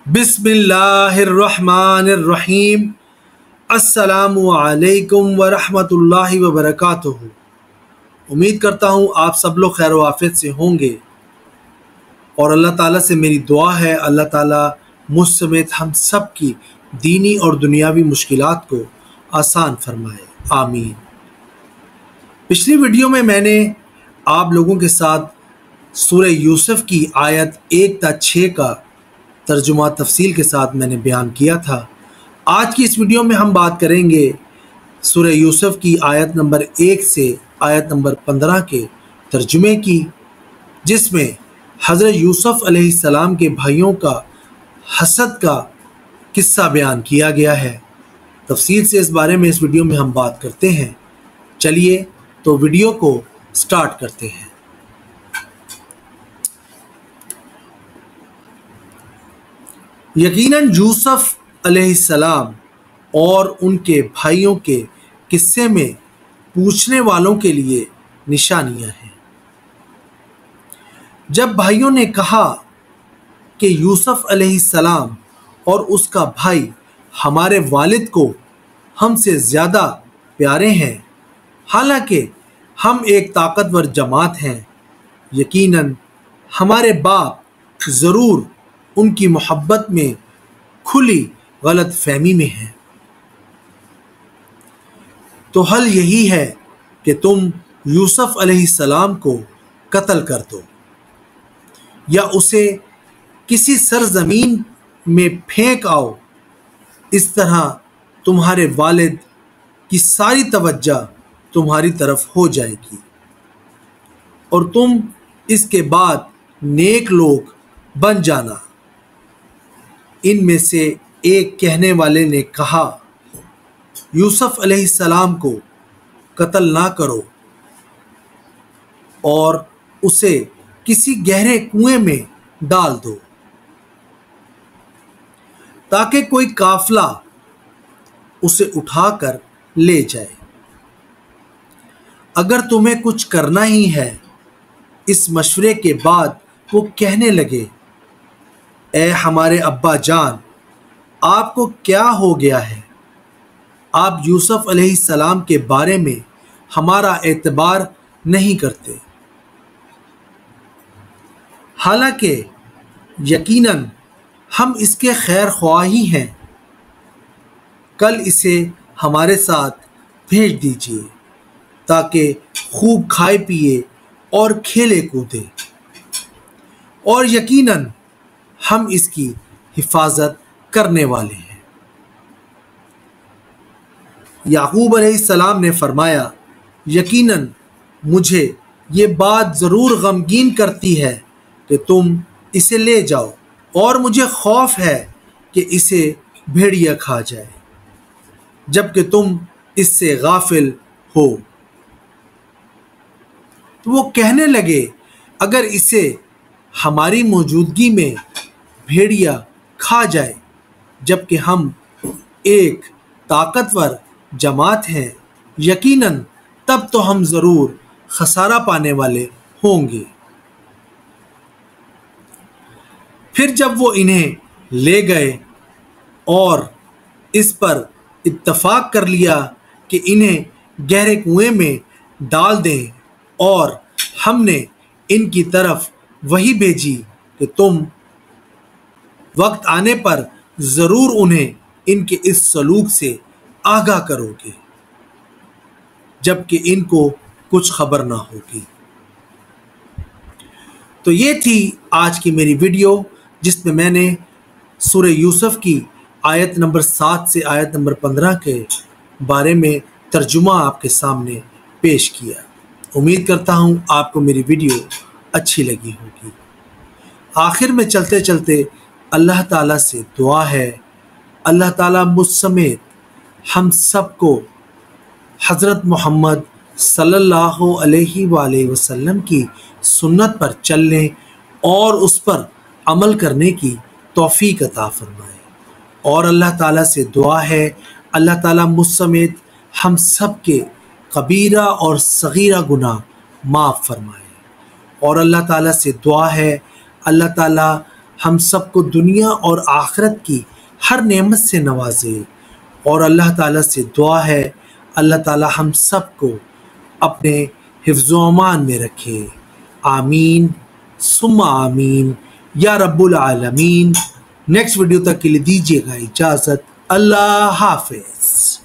बिस्मिल्लाहिर्रहमानिर्रहीम। अस्सलामु अलैकुम वरहमतुल्लाहि वबरकातुहू। उम्मीद करता हूँ आप सब लोग खैर व आफियत से होंगे और अल्लाह ताला से मेरी दुआ है अल्लाह ताला मुझ समेत हम सब की दीनी और दुनियावी मुश्किलात को आसान फरमाए, आमीन। पिछली वीडियो में मैंने आप लोगों के साथ सूरह यूसुफ की आयत 1 ta 6 का तर्जुमा तफसील के साथ मैंने बयान किया था। आज की इस वीडियो में हम बात करेंगे सूरह यूसुफ की आयत नंबर 1 से आयत नंबर 15 के तर्जुमे की, जिसमें हज़रत यूसुफ अलैहिस्सलाम के भाइयों का हसद का किस्सा बयान किया गया है। तफसील से इस बारे में इस वीडियो में हम बात करते हैं। चलिए तो वीडियो को स्टार्ट करते हैं। यकीनन यूसुफ अलैहिस्सलाम और उनके भाइयों के किस्से में पूछने वालों के लिए निशानियां हैं। जब भाइयों ने कहा कि यूसुफ अलैहिस्सलाम और उसका भाई हमारे वालिद को हमसे ज़्यादा प्यारे हैं, हालांकि हम एक ताकतवर जमात हैं, यकीनन हमारे बाप ज़रूर उनकी मोहब्बत में खुली गलत फहमी में है, तो हल यही है कि तुम यूसुफ अलैहिस्सलाम को कत्ल कर दो या उसे किसी सरजमीन में फेंक आओ। इस तरह तुम्हारे वालिद की सारी तवज्जो तुम्हारी तरफ हो जाएगी और तुम इसके बाद नेक लोग बन जाना। इनमें से एक कहने वाले ने कहा, यूसुफ अलैहिस्सलाम को कत्ल ना करो और उसे किसी गहरे कुएं में डाल दो ताकि कोई काफिला उसे उठाकर ले जाए। अगर तुम्हें कुछ करना ही है। इस मशवरे के बाद वो कहने लगे, ए हमारे अब्बा जान, आपको क्या हो गया है? आप यूसुफ अलैहिस्सलाम के बारे में हमारा एतबार नहीं करते, हालांकि यकीनन हम इसके खैर ख्वाह ही हैं। कल इसे हमारे साथ भेज दीजिए ताकि खूब खाए पिए और खेले कूदे, और यकीनन हम इसकी हिफाजत करने वाले हैं। याकूब अलैहिस्सलाम ने फरमाया, यकीनन मुझे ये बात ज़रूर गमगीन करती है कि तुम इसे ले जाओ, और मुझे खौफ है कि इसे भेड़िया खा जाए, जबकि तुम इससे गाफिल हो। तो वो कहने लगे, अगर इसे हमारी मौजूदगी में भेड़िया खा जाए जबकि हम एक ताकतवर जमात हैं, यकीनन तब तो हम ज़रूर खसारा पाने वाले होंगे। फिर जब वो इन्हें ले गए और इस पर इत्तफाक कर लिया कि इन्हें गहरे कुएं में डाल दें, और हमने इनकी तरफ वही भेजी कि तुम वक्त आने पर ज़रूर उन्हें इनके इस सलूक से आगाह करोगे, जबकि इनको कुछ खबर ना होगी। तो ये थी आज की मेरी वीडियो, जिसमें मैंने सूरह यूसुफ की आयत नंबर 7 से आयत नंबर 15 के बारे में तर्जुमा आपके सामने पेश किया। उम्मीद करता हूँ आपको मेरी वीडियो अच्छी लगी होगी। आखिर में चलते चलते अल्लाह ताला से दुआ है, अल्लाह ताला मुझ समेत हम सबको हज़रत मोहम्मद सल्लल्लाहु अलैहि वसल्लम की सुन्नत पर चलने और उस पर अमल करने की तौफीक अता फरमाए। और अल्लाह ताला से दुआ है, अल्लाह ताला मुझ समेत हम सब के कबीरा और सगीरा गुनाह माफ़ फरमाए। और अल्लाह ताला से दुआ है, अल्लाह ताला ہم سب کو دنیا اور آخرت کی ہر نعمت سے نوازے، اور اللہ تعالیٰ سے دعا ہے اللہ تعالیٰ ہم سب کو اپنے حفظ و امان میں رکھے۔ آمین ثم آمین یا رب العالمین۔ نیکسٹ ویڈیو تک کے لیے دیجیے گا اجازت۔ اللہ حافظ۔